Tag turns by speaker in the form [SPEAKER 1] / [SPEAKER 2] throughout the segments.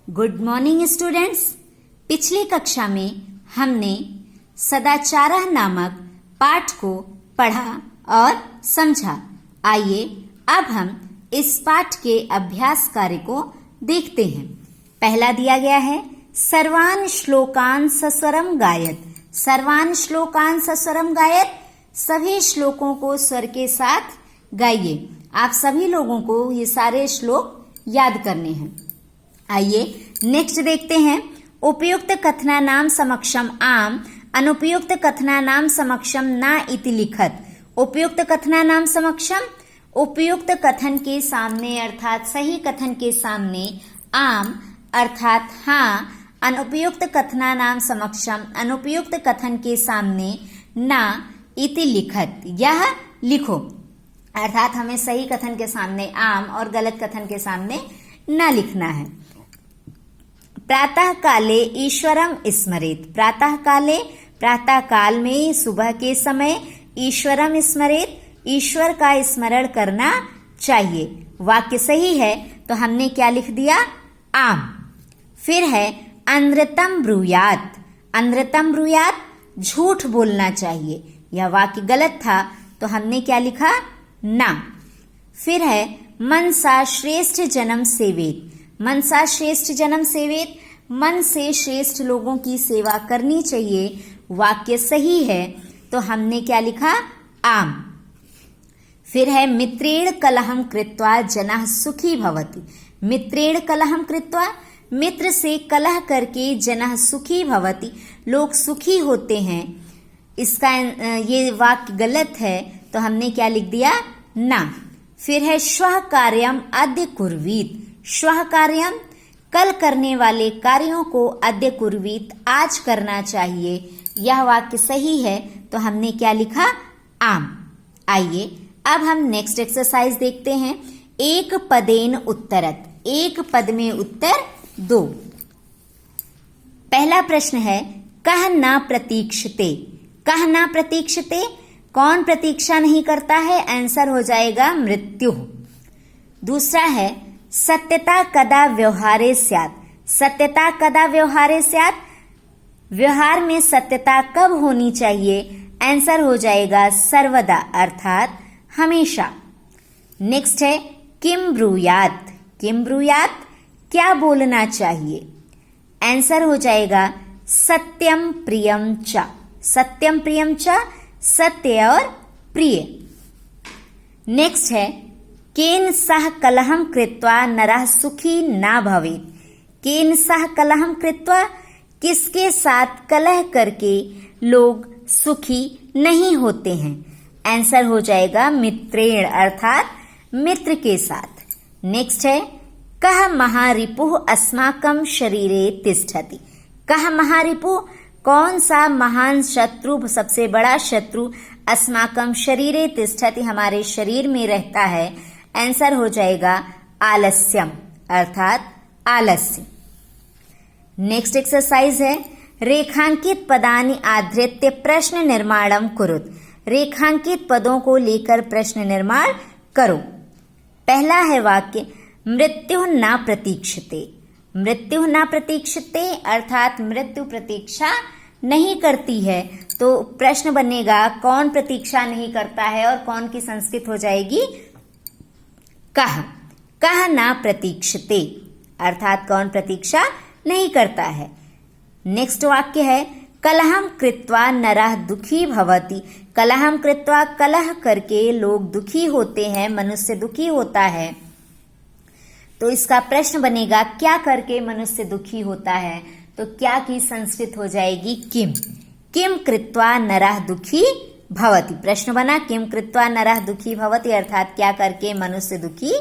[SPEAKER 1] Good morning students. पिछली कक्षा में हमने सदाचारः नामक पाठ को पढ़ा और समझा। आइए अब हम इस पाठ के अभ्यास कार्य को देखते हैं। पहला दिया गया है सर्वान श्लोकान सस्वरम गायत। सर्वान श्लोकान सस्वरम गायत, सभी श्लोकों को स्वर के साथ गाइए। आप सभी लोगों को ये सारे श्लोक याद करने हैं। आइए नेक्स्ट देखते हैं। उपयुक्त कथनानाम समक्षम आम, अनुपयुक्त कथनानाम समक्षम ना इति लिखत। उपयुक्त कथनानाम समक्षम, उपयुक्त कथन के सामने अर्थात सही कथन के सामने आम अर्थात हाँ, अनुपयुक्त कथनानाम समक्षम, अनुपयुक्त कथन के सामने ना इति लिखत, यह लिखो। अर्थात हमें सही कथन के सामने आम और गलत कथन के सामने ना लिखना है। प्रातः काले ईश्वरम स्मरेत। प्रातः काले, प्रातः काल में सुबह के समय ईश्वरम स्मरेत, ईश्वर का स्मरण करना चाहिए। वाक्य सही है तो हमने क्या लिख दिया? आम। फिर है अनृतम ब्रूयात। अनृतम ब्रूयात, झूठ बोलना चाहिए। यह वाक्य गलत था तो हमने क्या लिखा? ना। फिर है मनसा श्रेष्ठ जन्म सेवेत। मनसा श्रेष्ठ जन्म सेवेत, मन से श्रेष्ठ लोगों की सेवा करनी चाहिए। वाक्य सही है तो हमने क्या लिखा? आम। फिर है मित्रेण कलहम कृत्वा जनः सुखी भवति। मित्रेण कलहम कृत्वा, मित्र से कलह करके जनः सुखी भवति, लोग सुखी होते हैं। इसका ये वाक्य गलत है तो हमने क्या लिख दिया? ना। फिर है श्वः कार्यम अद्य कुर्वीत। श्वः कार्यम, कल करने वाले कार्यों को अद्य कुर्वीत, आज करना चाहिए। यह वाक्य सही है तो हमने क्या लिखा? आम। आइए अब हम नेक्स्ट एक्सरसाइज देखते हैं। एक पदेन उत्तरत। एक पद में उत्तर दो। पहला प्रश्न है कह न प्रतीक्षते। कह न प्रतीक्षते, कौन प्रतीक्षा नहीं करता है? आंसर हो जाएगा मृत्यु। दूसरा है सत्यता कदा व्यवहारे स्यात्। सत्यता कदा व्यवहारे स्यात्, व्यवहार में सत्यता कब होनी चाहिए? आंसर हो जाएगा सर्वदा अर्थात हमेशा। नेक्स्ट है किम ब्रूयात। किम ब्रूयात, क्या बोलना चाहिए? आंसर हो जाएगा सत्यम प्रियम च। सत्यम प्रियम च, सत्य और प्रिय। नेक्स्ट है केन सह कलहम कृत्वा नरः सुखी ना भवेत्। केन सह कलहम कृत्वा, किसके साथ कलह करके लोग सुखी नहीं होते हैं? आंसर हो जाएगा मित्रेण अर्थात मित्र के साथ। नेक्स्ट है कह महारिपुः अस्माकं शरीरे तिष्ठति। कह महारिपुः, कौन सा महान शत्रु, सबसे बड़ा शत्रु अस्माकं शरीरे तिष्ठति, हमारे शरीर में रहता है? आंसर हो जाएगा आलस्यम अर्थात आलस्य। नेक्स्ट एक्सरसाइज है रेखांकित पदानि आधृत्य प्रश्न निर्माणम कुरुत। रेखांकित पदों को लेकर प्रश्न निर्माण करो। पहला है वाक्य मृत्यु न प्रतीक्षते। मृत्यु न प्रतीक्षते अर्थात मृत्यु प्रतीक्षा नहीं करती है। तो प्रश्न बनेगा कौन प्रतीक्षा नहीं करता है और कौन की संस्कृत हो जाएगी कह। कह न प्रतीक्षते अर्थात कौन प्रतीक्षा नहीं करता है। नेक्स्ट वाक्य है कलहम कृत्वा नरः दुखी भवति। कलहम कृत्वा, कलह करके लोग दुखी होते हैं, मनुष्य दुखी होता है। तो इसका प्रश्न बनेगा क्या करके मनुष्य दुखी होता है? तो क्या की संस्कृत हो जाएगी किम। किम कृत्वा नरः दुखी भवति। प्रश्न बना किम कृत्वा नरः दुखी भवति अर्थात क्या करके मनुष्य दुखी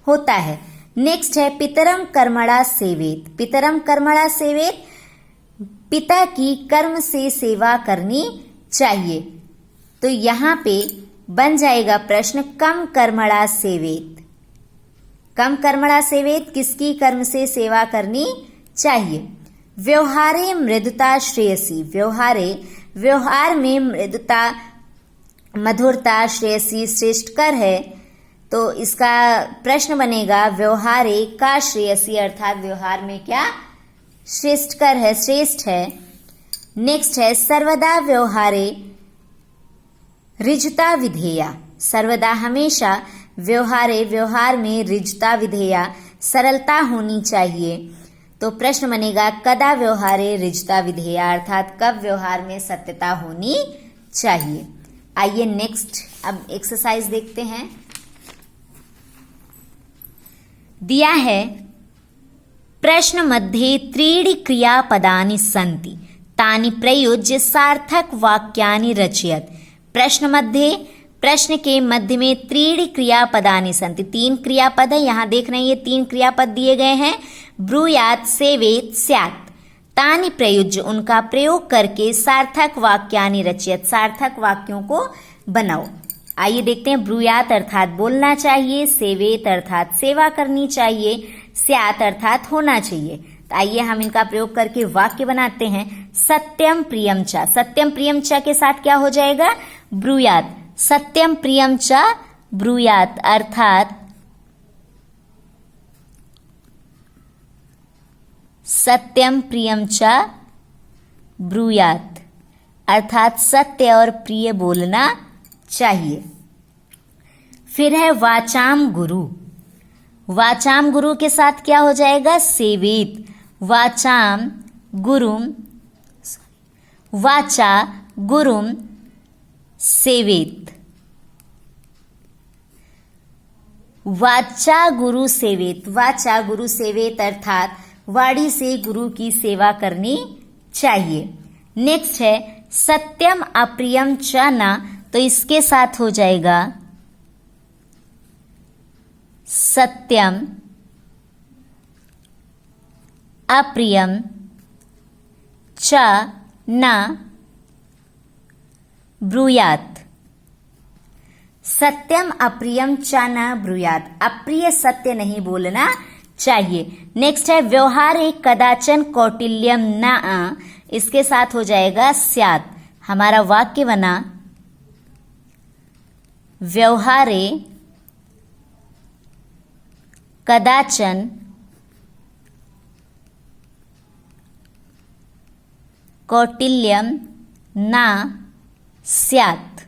[SPEAKER 1] होता है। नेक्स्ट है पितरम कर्मणा सेवेत। पितरम कर्मणा सेवेत, पिता की कर्म से सेवा करनी चाहिए। तो यहाँ पे बन जाएगा प्रश्न कम कर्मणा सेवेत। कम कर्मणा सेवेत, किसकी कर्म से सेवा करनी चाहिए? व्यवहारे मृदुता श्रेयसी। व्यवहारे, व्यवहार में मृदुता, मधुरता, श्रेयसी श्रेष्ठकर है। तो इसका प्रश्न बनेगा व्यवहारे का श्रेयसी, अर्थात व्यवहार में क्या श्रेष्ठकर है, श्रेष्ठ है। नेक्स्ट है सर्वदा व्यवहारे ऋजुता विधेया, सर्वदा हमेशा व्यवहारे व्यवहार में ऋजुता विधेया सरलता होनी चाहिए। तो प्रश्न बनेगा कदा व्यवहारे ऋजुता विधेया, अर्थात कब व्यवहार में सत्यता होनी चाहिए। आइए नेक्स्ट अब एक्सरसाइज देखते हैं। दिया है प्रश्न मध्ये त्रीणि क्रियापदानि सन्ति तानि प्रयुज्य सार्थक वाक्यानि रचयत। प्रश्न मध्ये, प्रश्न के मध्य में त्रीणि क्रियापदानि सन्ति, 3 क्रियापद है, यहां देख रहे हैं ये 3 क्रियापद दिए गए हैं। ब्रूयात, सेवेत, स्यात्। तानि प्रयुज्य, उनका प्रयोग करके सार्थक वाक्यानि रचयत, सार्थक वाक्यों को बनाओ। आइए देखते हैं। ब्रूयात अर्थात बोलना चाहिए, सेवेत अर्थात सेवा करनी चाहिए, स्यात् अर्थात होना चाहिए। तो आइए हम इनका प्रयोग करके वाक्य बनाते हैं। सत्यम प्रियम च, सत्यम प्रियम च के साथ क्या हो जाएगा? ब्रूयात। सत्यम प्रियम च ब्रूयात अर्थात सत्यम प्रियम च ब्रूयात अर्थात सत्य और प्रिय बोलना चाहिए। फिर है वाचाम गुरु, वाचाम गुरु के साथ क्या हो जाएगा? सेवेत। वाचाम गुरुम, वाचा गुरुम सेवेत, वाचा गुरु सेवेत, वाचा गुरु सेवेत अर्थात वाणी से गुरु की सेवा करनी चाहिए। नेक्स्ट है सत्यम अप्रियम च न, तो इसके साथ हो जाएगा सत्यम अप्रियम च न ब्रूयात। सत्यम अप्रियम च न ब्रूयात, अप्रिय सत्य नहीं बोलना चाहिए। नेक्स्ट है व्यवहारे कदाचन कौटिल्यम न, इसके साथ हो जाएगा स्यात्। हमारा वाक्य बना व्यवहारे कदाचन कौटिल्यम न स्यात्।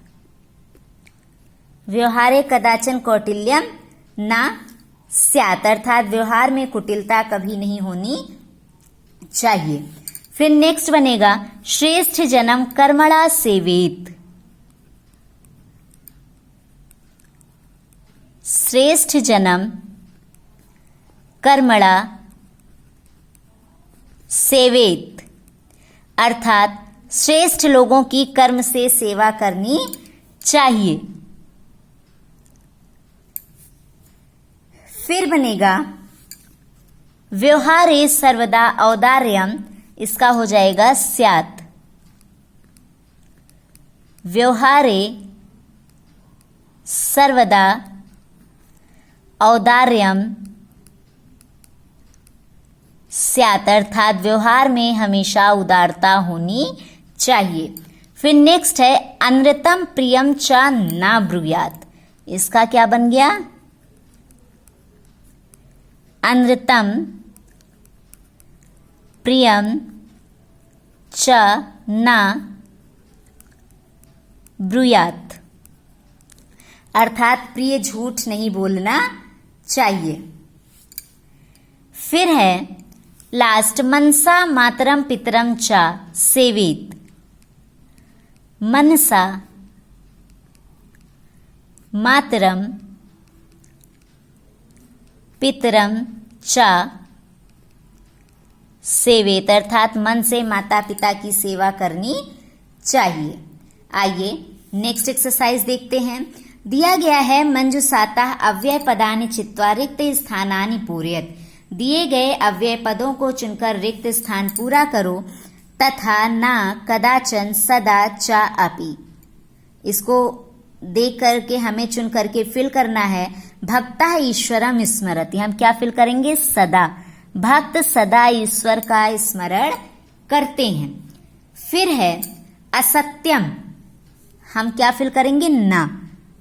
[SPEAKER 1] व्यवहारे कदाचन कौटिल्यम न स्यात् अर्थात व्यवहार में कुटिलता कभी नहीं होनी चाहिए। फिर नेक्स्ट बनेगा श्रेष्ठ जन्म कर्मणा सेवेत। श्रेष्ठ जन्म कर्मणा सेवेत अर्थात श्रेष्ठ लोगों की कर्म से सेवा करनी चाहिए। फिर बनेगा व्यवहारे सर्वदा औदार्यम, इसका हो जाएगा स्यात्। व्यवहारे सर्वदा औदार्यम स्यात् अर्थात व्यवहार में हमेशा उदारता होनी चाहिए। फिर नेक्स्ट है अनृतम प्रियम च न ब्रूयात, इसका क्या बन गया? अनृतम प्रियम च न ब्रूयात अर्थात प्रिय झूठ नहीं बोलना चाहिए। फिर है लास्ट मनसा मातरम पितरम च सेवेत। मनसा मातरम पितरम च सेवेत अर्थात मन से माता पिता की सेवा करनी चाहिए। आइए नेक्स्ट एक्सरसाइज देखते हैं। दिया गया है मंजुषातः अव्यय पदानि चित्वा रिक्त स्थानानि पूरयत। दिए गए अव्यय पदों को चुनकर रिक्त स्थान पूरा करो। तथा न कदाचन सदा च अपि, इसको देख करके हमें चुन करके फिल करना है। भक्तः ईश्वरम स्मरति, हम क्या फिल करेंगे? सदा। भक्त सदा ईश्वर का स्मरण करते हैं। फिर है असत्यम, हम क्या फिल करेंगे? न।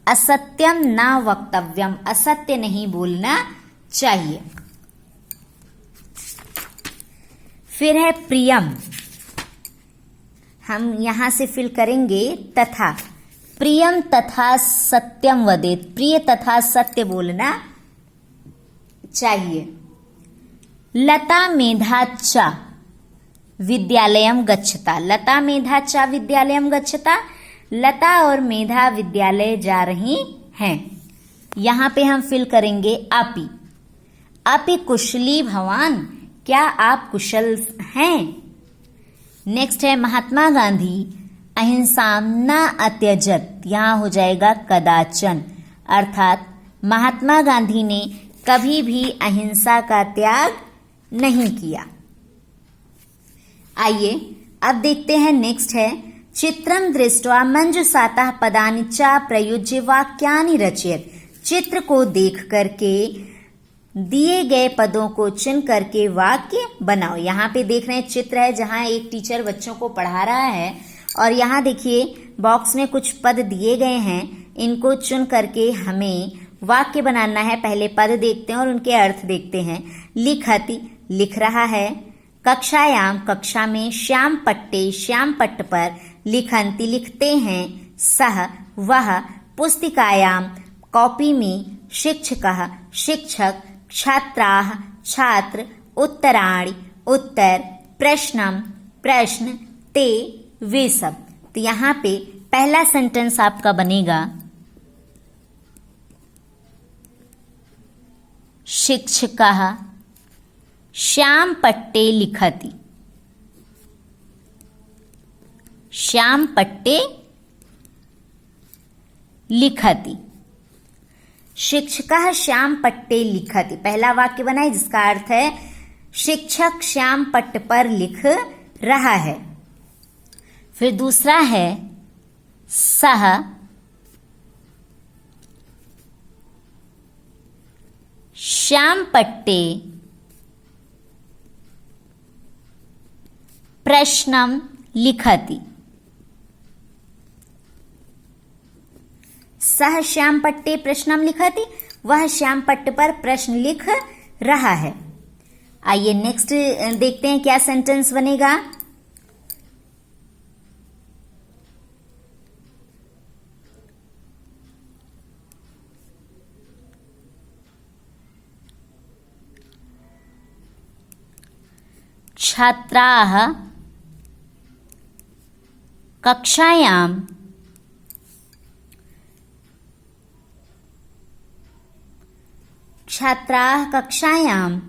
[SPEAKER 1] असत्यम न वक्तव्यम, असत्य नहीं बोलना चाहिए। फिर है प्रियम, हम यहां से फिल करेंगे तथा। प्रियम तथा सत्यम वदेत, प्रिय तथा सत्य बोलना चाहिए। लता मेधा च विद्यालयम गच्छता, लता मेधा च विद्यालयम गच्छता, लता और मेधा विद्यालय जा रही हैं। यहां पे हम फिल करेंगे अपि। अपि कुशली भवान, क्या आप कुशल हैं? नेक्स्ट है महात्मा गांधी अहिंसा न अत्यजत, यहां हो जाएगा कदाचन, अर्थात महात्मा गांधी ने कभी भी अहिंसा का त्याग नहीं किया। आइए अब देखते हैं नेक्स्ट है चित्रम दृष्ट्वा मंजुषातः पदानि च प्रयुज्य वाक्यानि रचयत, चित्र को देख करके दिए गए पदों को चुन करके वाक्य बनाओ। यहाँ पे देख रहे हैं चित्र है जहाँ एक टीचर बच्चों को पढ़ा रहा है और यहाँ देखिए बॉक्स में कुछ पद दिए गए हैं, इनको चुन करके हमें वाक्य बनाना है। पहले पद देखते हैं और उनके अर्थ देखते हैं। लिखति, लिख रहा है। कक्षायाम, कक्षा में। श्याम पट्टे, श्याम पट्ट पर। लिखन्ति, लिखते हैं। सह, वह। पुस्तिकायाम, कॉपी में। शिक्षकः, शिक्षक। छात्राः, छात्र। उत्तराणि, उत्तर। प्रश्नम, प्रश्न। ते, वे सब। तो यहाँ पे पहला सेंटेंस आपका बनेगा शिक्षकः श्याम पट्टे लिखति, श्याम पट्टे लिखति। शिक्षकः श्याम पट्टे लिखति, पहला वाक्य बनाए जिसका अर्थ है शिक्षक श्याम पट्ट पर लिख रहा है। फिर दूसरा है सह श्याम पट्टे प्रश्नम लिखति, सह श्याम पट्टे प्रश्नम लिखति, वह श्याम पट्ट पर प्रश्न लिख रहा है। आइए नेक्स्ट देखते हैं क्या सेंटेंस बनेगा। छात्राः कक्षायां छात्राः कक्षायां,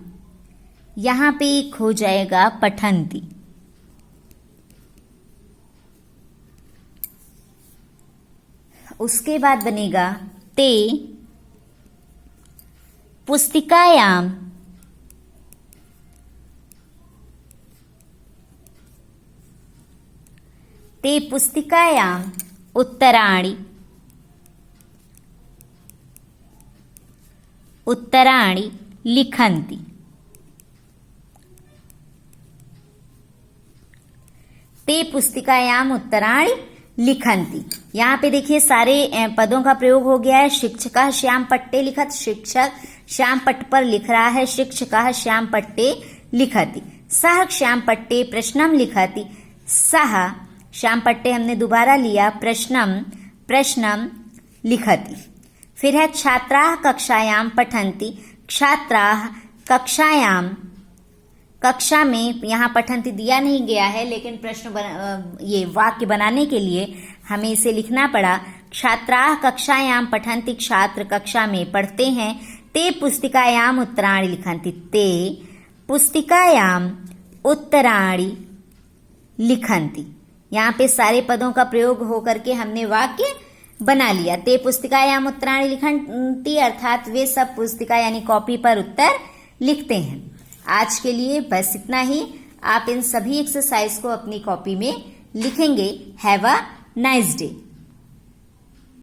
[SPEAKER 1] यहां पे एक हो जाएगा पठन्ति। उसके बाद बनेगा ते पुस्तिकायां, ते पुस्तिकायां उत्तराणि, उत्तराणि लिखन्ति। ते पुस्तिकायाम उत्तराणि लिखन्ति। यहाँ पे देखिए सारे पदों का प्रयोग हो गया है। शिक्षकः श्याम पट्टे लिखत, शिक्षक श्याम पट्ट पर लिख रहा है। शिक्षकः श्याम पट्टे लिखति। सह श्याम पट्टे प्रश्नम लिखति, सह श्याम पट्टे हमने दोबारा लिया, प्रश्नम प्रश्नम लिखति। फिर है छात्राः कक्षायां पठन्ति, छात्राः कक्षायां, कक्षा में। यहाँ पठन्ति दिया नहीं गया है लेकिन प्रश्न ये वाक्य बनाने के लिए हमें इसे लिखना पड़ा। छात्राः कक्षायां पठन्ति, छात्र कक्षा में पढ़ते हैं। ते पुस्तिकायां उत्तराणि लिखन्ति, ते पुस्तिकायां उत्तराणि लिखन्ति। यहाँ पे सारे पदों का प्रयोग होकर के हमने वाक्य बना लिया। ते पुस्तिकायाम उत्तराणि लिखन्ति अर्थात वे सब पुस्तिका यानी कॉपी पर उत्तर लिखते हैं। आज के लिए बस इतना ही। आप इन सभी एक्सरसाइज को अपनी कॉपी में लिखेंगे। Have a nice day.